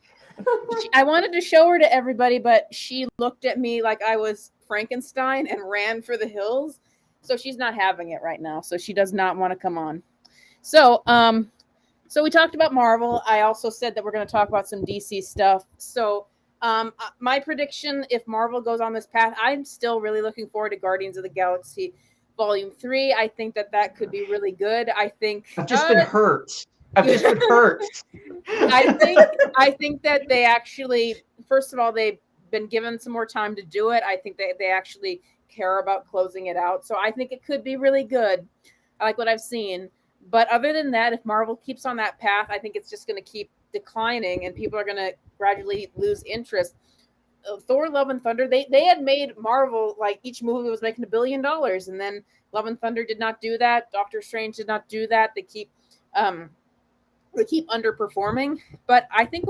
I wanted to show her to everybody, but she looked at me like I was Frankenstein and ran for the hills. So she's not having it right now. So she does not want to come on. So we talked about Marvel. I also said that we're going to talk about some DC stuff. So my prediction, if Marvel goes on this path, I'm still really looking forward to Guardians of the Galaxy Volume 3. I think that could be really good. I think I've just been hurt. I think that they actually, first of all, they've been given some more time to do it. I think they actually care about closing it out. So I think it could be really good. I like what I've seen. But other than that, if Marvel keeps on that path, I think it's just going to keep declining and people are going to gradually lose interest. Thor, Love and Thunder, they had made Marvel, like, each movie was making $1 billion, and then Love and Thunder did not do that. Doctor Strange did not do that. They keep underperforming. But I think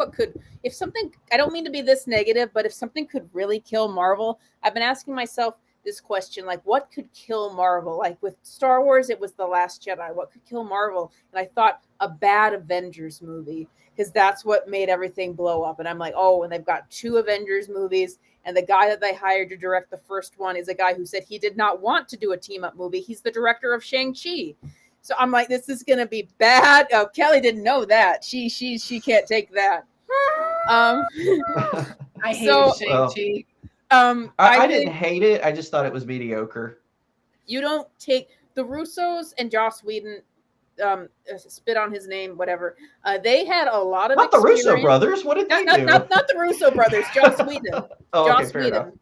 if something, I don't mean to be this negative, but if something could really kill Marvel, I've been asking myself this question, like, what could kill Marvel? Like with Star Wars, it was The Last Jedi. What could kill Marvel? And I thought a bad Avengers movie, because that's what made everything blow up. And I'm like, oh, and they've got 2 Avengers movies, and the guy that they hired to direct the first one is a guy who said he did not want to do a team-up movie. He's the director of Shang-Chi. So I'm like, this is going to be bad. Oh, Kelly didn't know that. She can't take that. I hate Shang-Chi. I didn't hate it. I just thought it was mediocre. You don't take the Russos and Joss Whedon, spit on his name, whatever. They had a lot of not experience. The Russo brothers. What did they do? Not the Russo brothers. Joss Whedon. Joss Whedon.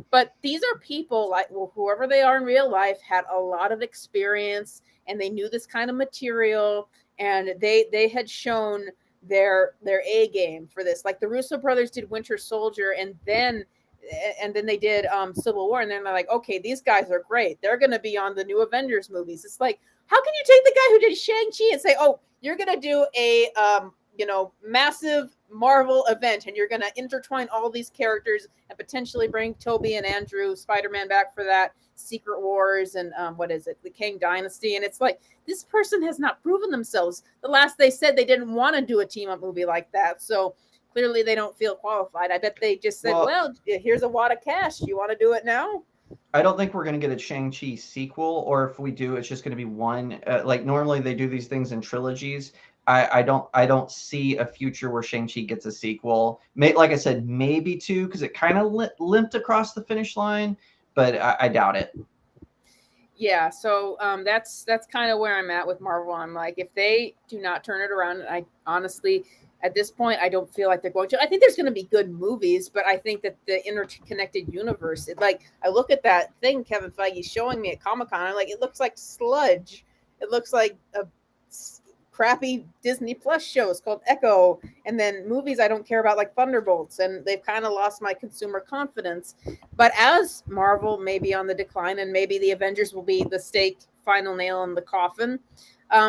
But these are people like, well, whoever they are in real life had a lot of experience, and they knew this kind of material, and they had shown their A game for this. Like the Russo brothers did Winter Soldier, and then they did Civil War, and then they're like, okay, these guys are great. They're going to be on the new Avengers movies. It's like, how can you take the guy who did Shang-Chi and say, oh, you're going to do a massive Marvel event, and you're going to intertwine all these characters and potentially bring Toby and Andrew Spider-Man back for that Secret Wars and the Kang Dynasty. And it's like, this person has not proven themselves. The last they said they didn't want to do a team-up movie like that. So clearly they don't feel qualified. I bet they just said, well, here's a wad of cash. You want to do it now? I don't think we're going to get a Shang-Chi sequel, or if we do, it's just going to be one. Like normally they do these things in trilogies. I don't see a future where Shang-Chi gets a sequel. Like I said, maybe two, because it kind of limped across the finish line, but I doubt it. Yeah, so that's kind of where I'm at with Marvel. I'm like, if they do not turn it around, I honestly, at this point, I don't feel like they're going to. I think there's going to be good movies, but I think that the interconnected universe, I look at that thing Kevin Feige's showing me at Comic-Con, I'm like, it looks like sludge. It looks like a crappy Disney Plus shows called Echo, and then movies I don't care about like Thunderbolts, and they've kind of lost my consumer confidence. But as Marvel may be on the decline, and maybe the Avengers will be the final nail in the coffin,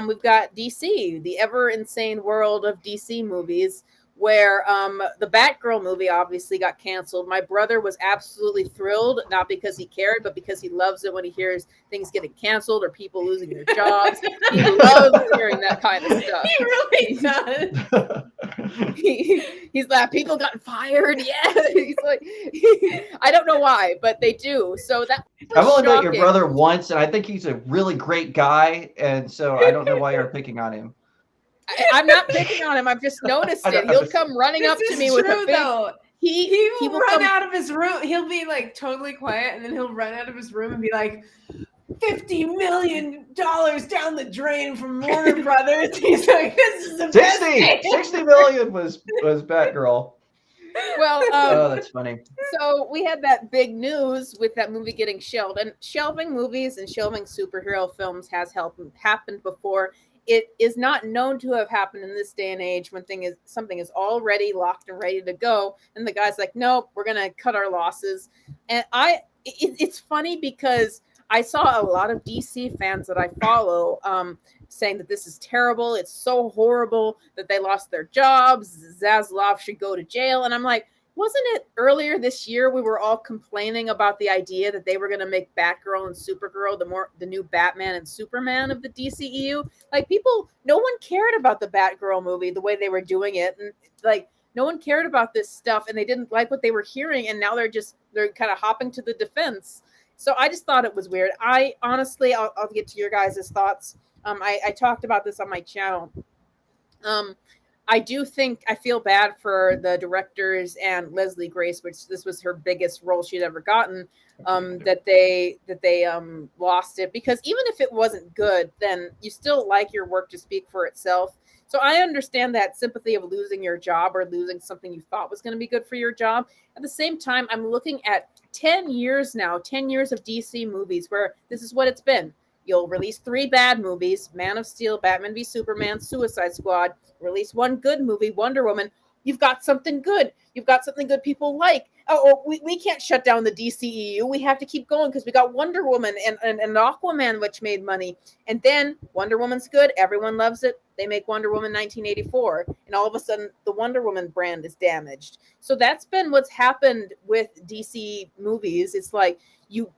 we've got DC, the ever insane world of DC movies, where the Batgirl movie obviously got canceled. My brother was absolutely thrilled, not because he cared, but because he loves it when he hears things getting canceled or people losing their jobs. He loves hearing that kind of stuff. He really does. He's like, people got fired. Yeah. He's like, I don't know why, but they do. So that I've only met your brother once, and I think he's a really great guy, and so I don't know why you're picking on him. I'm not picking on him. I've just noticed it. He'll come running up to me with a big... He will run out of his room. He'll be like totally quiet, and then he'll run out of his room and be like, $50 million down the drain from Warner Brothers. He's like, this is the best. 60 million was Batgirl. Well, oh, that's funny. So we had that big news with that movie getting shelved, and shelving movies and shelving superhero films has happened before. It is not known to have happened in this day and age when something is already locked and ready to go, and the guy's like, nope, we're gonna cut our losses. And it's funny because I saw a lot of DC fans that I follow saying that this is terrible. It's so horrible that they lost their jobs. Zaslav should go to jail. And I'm like, wasn't it earlier this year we were all complaining about the idea that they were going to make Batgirl and Supergirl the new Batman and Superman of the DCEU? Like, no one cared about the Batgirl movie the way they were doing it, and like no one cared about this stuff, and they didn't like what they were hearing, and now they're kind of hopping to the defense. So I just thought it was weird. I honestly, I'll get to your guys' thoughts. I talked about this on my channel. I feel bad for the directors and Leslie Grace, which this was her biggest role she'd ever gotten, that they lost it, because even if it wasn't good, then you still like your work to speak for itself. So I understand that sympathy of losing your job or losing something you thought was going to be good for your job. At the same time, I'm looking at 10 years now, 10 years of DC movies where this is what it's been. You'll release 3 bad movies, Man of Steel, Batman v Superman, Suicide Squad, release 1 good movie, Wonder Woman. You've got something good. You've got something good people like. We can't shut down the DCEU. We have to keep going because we got Wonder Woman and Aquaman, which made money. And then Wonder Woman's good. Everyone loves it. They make Wonder Woman 1984. And all of a sudden, the Wonder Woman brand is damaged. So that's been what's happened with DC movies. It's like you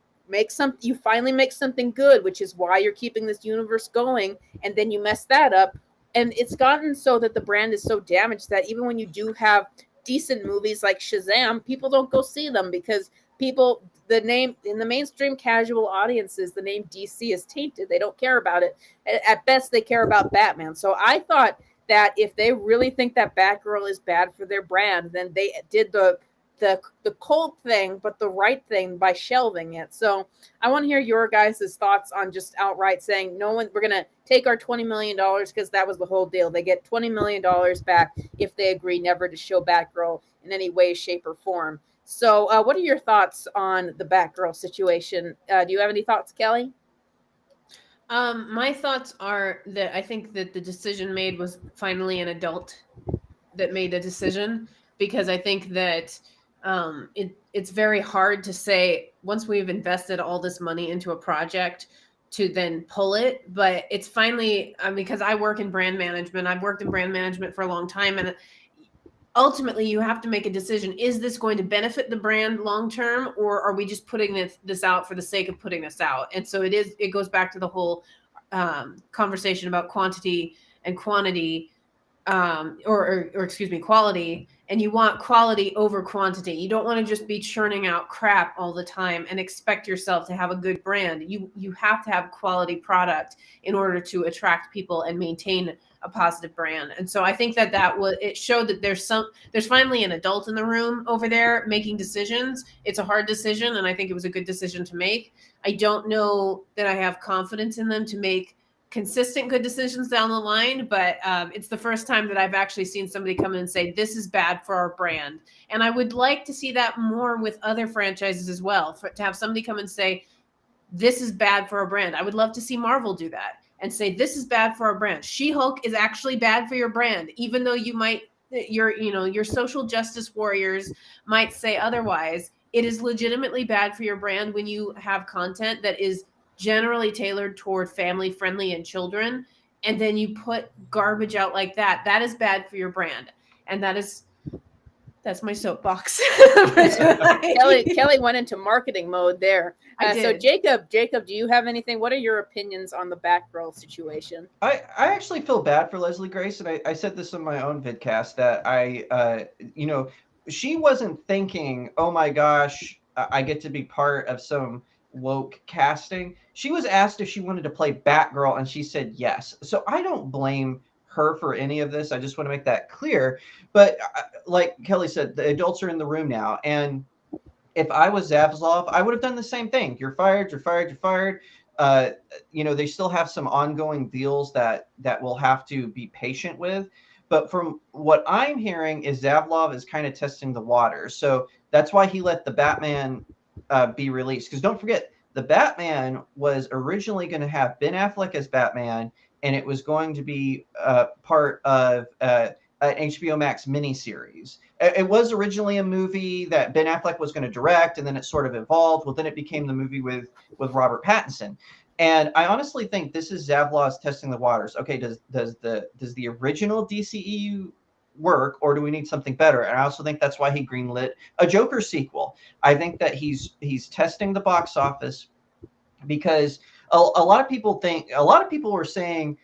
finally make something good, which is why you're keeping this universe going, and then you mess that up, and it's gotten so that the brand is so damaged that even when you do have decent movies like Shazam, people don't go see them because the name in the mainstream casual audiences, the name DC is tainted. They don't care about it. At best, they care about Batman. So I thought that if they really think that Batgirl is bad for their brand, then they did the cold thing, but the right thing by shelving it. So I want to hear your guys' thoughts on just outright saying, we're going to take our $20 million because that was the whole deal. They get $20 million back if they agree never to show Batgirl in any way, shape, or form. So what are your thoughts on the Batgirl situation? Do you have any thoughts, Kelly? My thoughts are that I think that the decision made was finally an adult that made a decision, because I think that it's very hard to say once we've invested all this money into a project to then pull it. But it's finally, because I work in brand management, I've worked in brand management for a long time, and ultimately you have to make a decision. Is this going to benefit the brand long term, or are we just putting this out for the sake of putting this out? And so it goes back to the whole conversation about quantity and quantity, or excuse me, quality. And you want quality over quantity. You don't want to just be churning out crap all the time and expect yourself to have a good brand. You have to have quality product in order to attract people and maintain a positive brand. And so I think that it showed that there's finally an adult in the room over there making decisions. It's a hard decision, and I think it was a good decision to make. I don't know that I have confidence in them to make consistent good decisions down the line, but it's the first time that I've actually seen somebody come in and say, this is bad for our brand. And I would like to see that more with other franchises as well, to have somebody come and say, this is bad for our brand. I would love to see Marvel do that and say, this is bad for our brand. She-Hulk is actually bad for your brand, even though your social justice warriors might say otherwise. It is legitimately bad for your brand when you have content that is generally tailored toward family friendly and children, and then you put garbage out like that is bad for your brand. And that's my soapbox. Kelly went into marketing mode there. So Jacob, do you have anything? What are your opinions on the Batgirl situation? I actually feel bad for Leslie Grace, and I said this in my own vidcast that she wasn't thinking, oh my gosh, I get to be part of some woke casting. She was asked if she wanted to play Batgirl, and she said yes. So I don't blame her for any of this. I just want to make that clear. But like Kelly said, the adults are in the room now, and if I was Zaslav, I would have done the same thing. You're fired. You're fired. You're fired. They still have some ongoing deals that we'll have to be patient with. But from what I'm hearing is Zaslav is kind of testing the waters. So that's why he let the Batman be released. Because don't forget, the Batman was originally going to have Ben Affleck as Batman, and it was going to be part of an HBO Max miniseries. It was originally a movie that Ben Affleck was going to direct, and then it sort of evolved. Well, then it became the movie with Robert Pattinson. And I honestly think this is Zavlav's testing the waters. Okay, does the original DCEU work, or do we need something better? And I also think that's why he greenlit a Joker sequel. I think that he's testing the box office, because a lot of people were saying,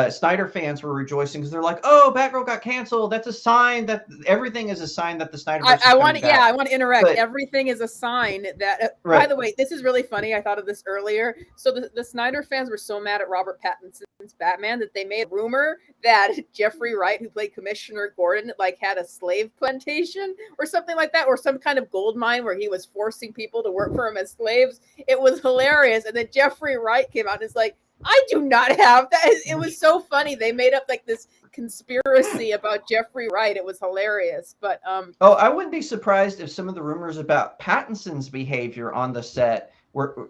Snyder fans were rejoicing because they're like, "Oh, Batgirl got canceled. That's a sign that everything is a sign that the Snyderverse is coming back." I want to interact. But everything is a sign that. Right. By the way, this is really funny. I thought of this earlier. So the Snyder fans were so mad at Robert Pattinson's Batman that they made a rumor that Jeffrey Wright, who played Commissioner Gordon, had a slave plantation or something like that, or some kind of gold mine where he was forcing people to work for him as slaves. It was hilarious. And then Jeffrey Wright came out and is like, I do not have that. It was so funny. They made up this conspiracy about Jeffrey Wright. It was hilarious. But I wouldn't be surprised if some of the rumors about Pattinson's behavior on the set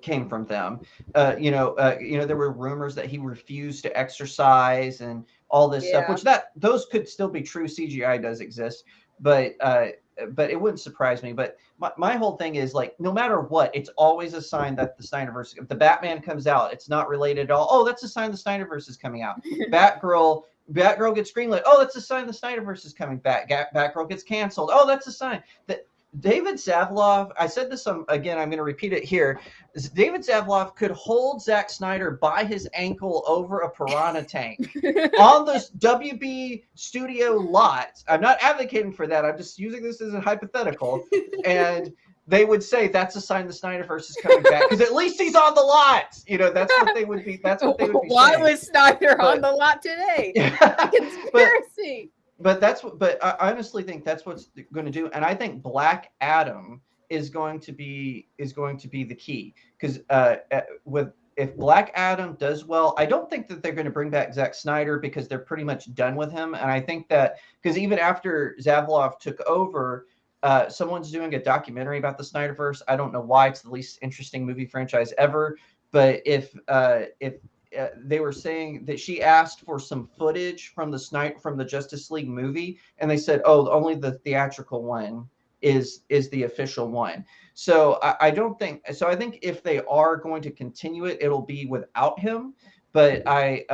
came from them. There were rumors that he refused to exercise and all this stuff, which those could still be true. CGI does exist, but it wouldn't surprise me. But my whole thing is, no matter what, it's always a sign that the Snyderverse, if the Batman comes out, it's not related at all. Oh, that's a sign the Snyderverse is coming out. Batgirl gets greenlit. Oh, that's a sign the Snyderverse is coming back. Batgirl gets canceled. Oh, that's a sign that David Zaslav, I said this again, I'm going to repeat it here. David Zaslav could hold Zack Snyder by his ankle over a piranha tank on the WB studio lot. I'm not advocating for that. I'm just using this as a hypothetical. And they would say that's a sign the Snyderverse is coming back, because at least he's on the lot. That's what they would be. That's what they would be Why saying. Was Snyder on the lot today? Conspiracy. But I honestly think that's what's going to do, and I think Black Adam is going to be the key, because if Black Adam does well, I don't think that they're going to bring back Zack Snyder, because they're pretty much done with him. And I think that because even after Zaslav took over, someone's doing a documentary about the Snyderverse. I don't know why. It's the least interesting movie franchise ever, but if they were saying that she asked for some footage from the Justice League movie, and they said, "Oh, only the theatrical one is the official one." So I don't think so. I think if they are going to continue it, it'll be without him. But I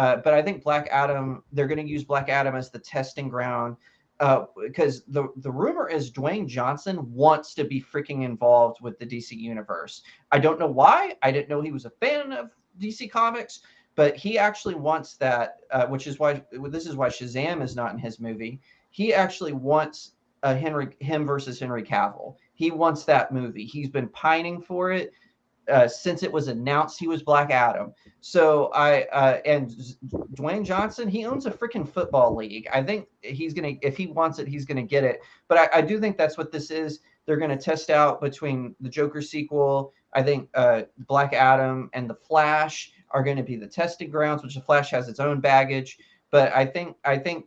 think Black Adam, they're going to use Black Adam as the testing ground, because the rumor is Dwayne Johnson wants to be freaking involved with the DC universe. I don't know why. I didn't know he was a fan of DC Comics, but he actually wants that, which is why Shazam is not in his movie. He actually wants him versus Henry Cavill. He wants that movie. He's been pining for it since it was announced he was Black Adam. So and Dwayne Johnson, he owns a freaking football league. I think he's gonna, if he wants it, he's gonna get it. But I do think that's what this is. They're gonna test out between the Joker sequel. I think Black Adam and the Flash are going to be the testing grounds, which the Flash has its own baggage. But I think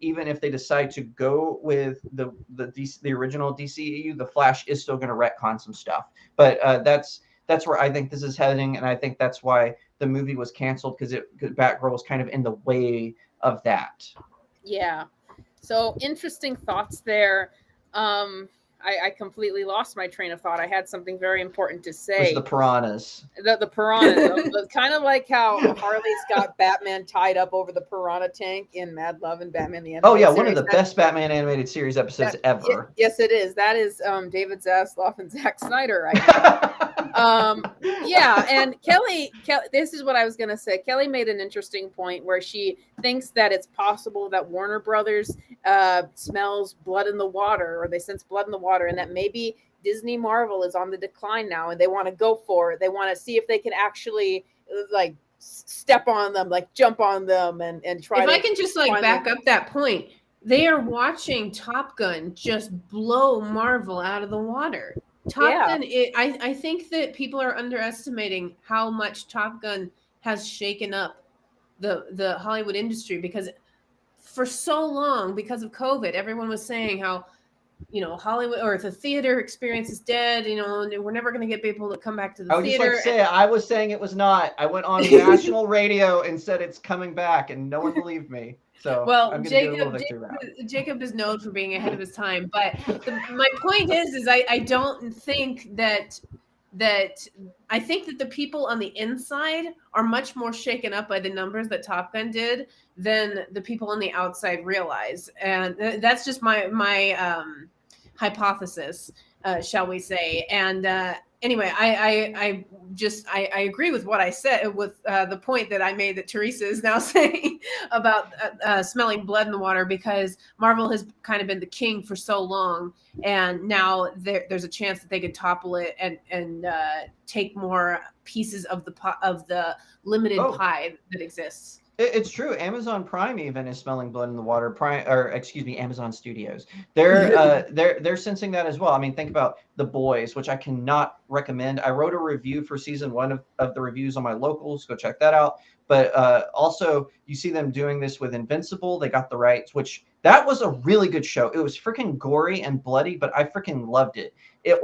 even if they decide to go with the original DCEU, the Flash is still going to retcon some stuff. But that's where I think this is heading, and I think that's why the movie was canceled, because Batgirl was kind of in the way of that. Yeah. So interesting thoughts there. I completely lost my train of thought. I had something very important to say. It was the piranhas. The piranhas. Kind of like how Harley's got Batman tied up over the piranha tank in Mad Love and Batman the Animated Oh yeah, series. one of the best Batman animated series episodes ever. Yes, it is. That is David Zaslav and Zack Snyder right now. Yeah, and Kelly, this is what I was going to say. Kelly made an interesting point where she thinks that it's possible that Warner Brothers smells blood in the water, or they sense blood in the water, and that maybe Disney Marvel is on the decline now, and they want to go for it. They want to see if they can actually like step on them, like jump on them, and try. If I can just like back up that point, they are watching Top Gun just blow Marvel out of the water. Top Gun, I think that people are underestimating how much Top Gun has shaken up the Hollywood industry, because for so long, because of COVID, everyone was saying how, Hollywood or the theater experience is dead. We're never going to get people to come back to the theater. I was just like I was saying it was not. I went on national radio and said it's coming back, and no one believed me. So well, I'm Jacob is known for being ahead of his time. But my point is I don't think that I think that the people on the inside are much more shaken up by the numbers that Top Gun did than the people on the outside realize. And that's just my hypothesis, shall we say. And anyway, I agree with what I said, with the point that I made that Teresa is now saying about smelling blood in the water, because Marvel has kind of been the king for so long, and now there's a chance that they could topple it and take more pieces of the limited pie that exists. It's true. Amazon Prime even is smelling blood in the water. Amazon Studios. They're sensing that as well. I mean, think about The Boys, which I cannot recommend. I wrote a review for season 1 of the reviews on my locals. Go check that out. But also, you see them doing this with Invincible. They got the rights, which that was a really good show. It was freaking gory and bloody, but I freaking loved it. It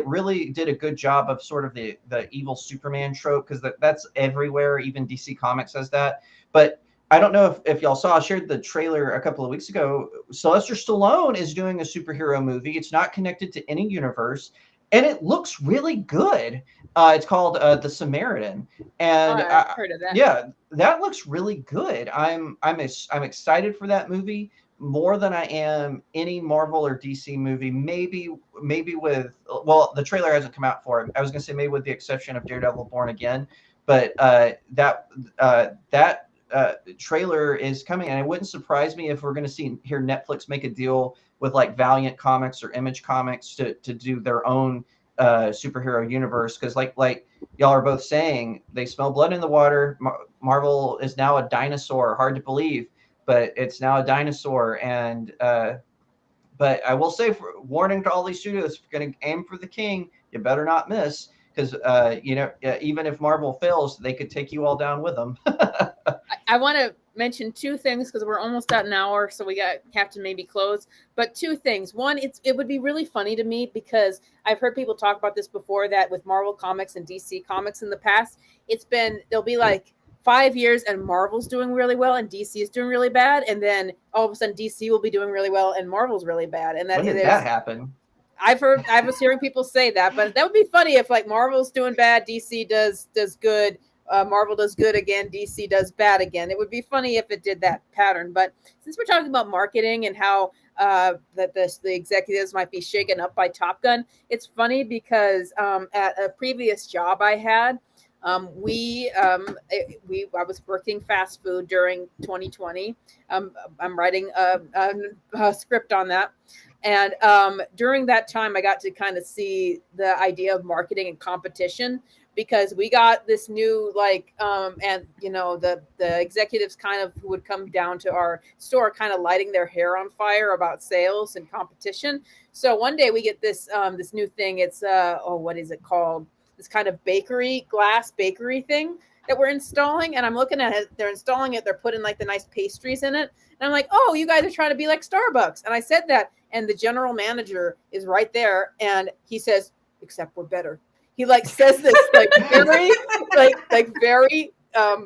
really did a good job of sort of the evil Superman trope, because that's everywhere. Even DC Comics has that. But I don't know if y'all saw, I shared the trailer a couple of weeks ago. Sylvester Stallone is doing a superhero movie. It's not connected to any universe, and it looks really good. It's called The Samaritan, and I've heard of that. Yeah, that looks really good. I'm excited for that movie more than I am any Marvel or DC movie. Maybe with, well, the trailer hasn't come out for it. I was gonna say maybe with the exception of Daredevil Born Again, but that trailer is coming, and it wouldn't surprise me if we're going to hear Netflix make a deal with like Valiant Comics or Image Comics to do their own superhero universe, because like y'all are both saying, they smell blood in the water. Marvel is now a dinosaur. Hard to believe, but it's now a dinosaur. And but I will say, for warning to all these studios, if you're going to aim for the king, you better not miss, because even if Marvel fails, they could take you all down with them. I want to mention 2 things, because we're almost at an hour, so we have to maybe close. But 2 things. One, it would be really funny to me, because I've heard people talk about this before, that with Marvel Comics and DC Comics in the past, they'll be like 5 years and Marvel's doing really well and DC is doing really bad, and then all of a sudden DC will be doing really well and Marvel's really bad. And when did that happen? I was hearing people say that, but that would be funny if like Marvel's doing bad, DC does good, Marvel does good again, DC does bad again. It would be funny if it did that pattern. But since we're talking about marketing and how that the executives might be shaken up by Top Gun, it's funny because at a previous job I had, I was working fast food during 2020. I'm writing a script on that. And during that time, I got to kind of see the idea of marketing and competition, because we got this new and the executives kind of who would come down to our store kind of lighting their hair on fire about sales and competition. So one day we get this this new thing. It's what is it called? This kind of glass bakery thing that we're installing, and I'm looking at it. They're installing it. They're putting like the nice pastries in it, and I'm like, oh, you guys are trying to be like Starbucks. And I said that, and the general manager is right there, and he says, except we're better. He like says this like very very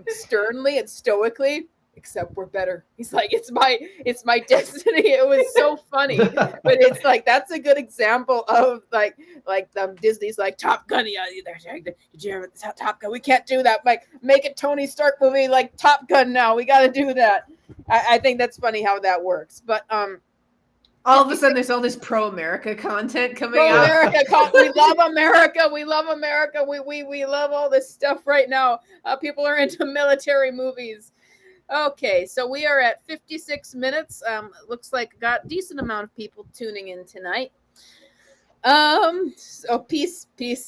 sternly and stoically, except we're better. He's like, it's my destiny. It was so funny. But it's like, that's a good example of like Disney's like, Top Gun. Yeah, did you hear Top Gun? We can't do that. Like, make a Tony Stark movie like Top Gun now. We got to do that. I think that's funny how that works. But all of a sudden, there's all this pro-America content coming out. We love America. We love America. We love all this stuff right now. People are into military movies. Okay, so we are at 56 minutes. Looks like got a decent amount of people tuning in tonight. So peace.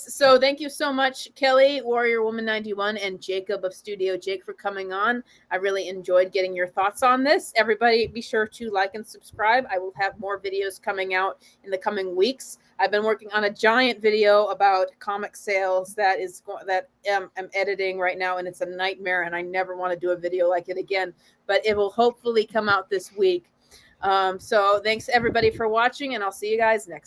So thank you so much, Kelly, Warriorwoman91, and Jacob of Studio Jake for coming on. I really enjoyed getting your thoughts on this. Everybody, be sure to like and subscribe. I will have more videos coming out in the coming weeks. I've been working on a giant video about comic sales that I'm editing right now, and it's a nightmare, and I never want to do a video like it again, but it will hopefully come out this week. So thanks everybody for watching, and I'll see you guys next time.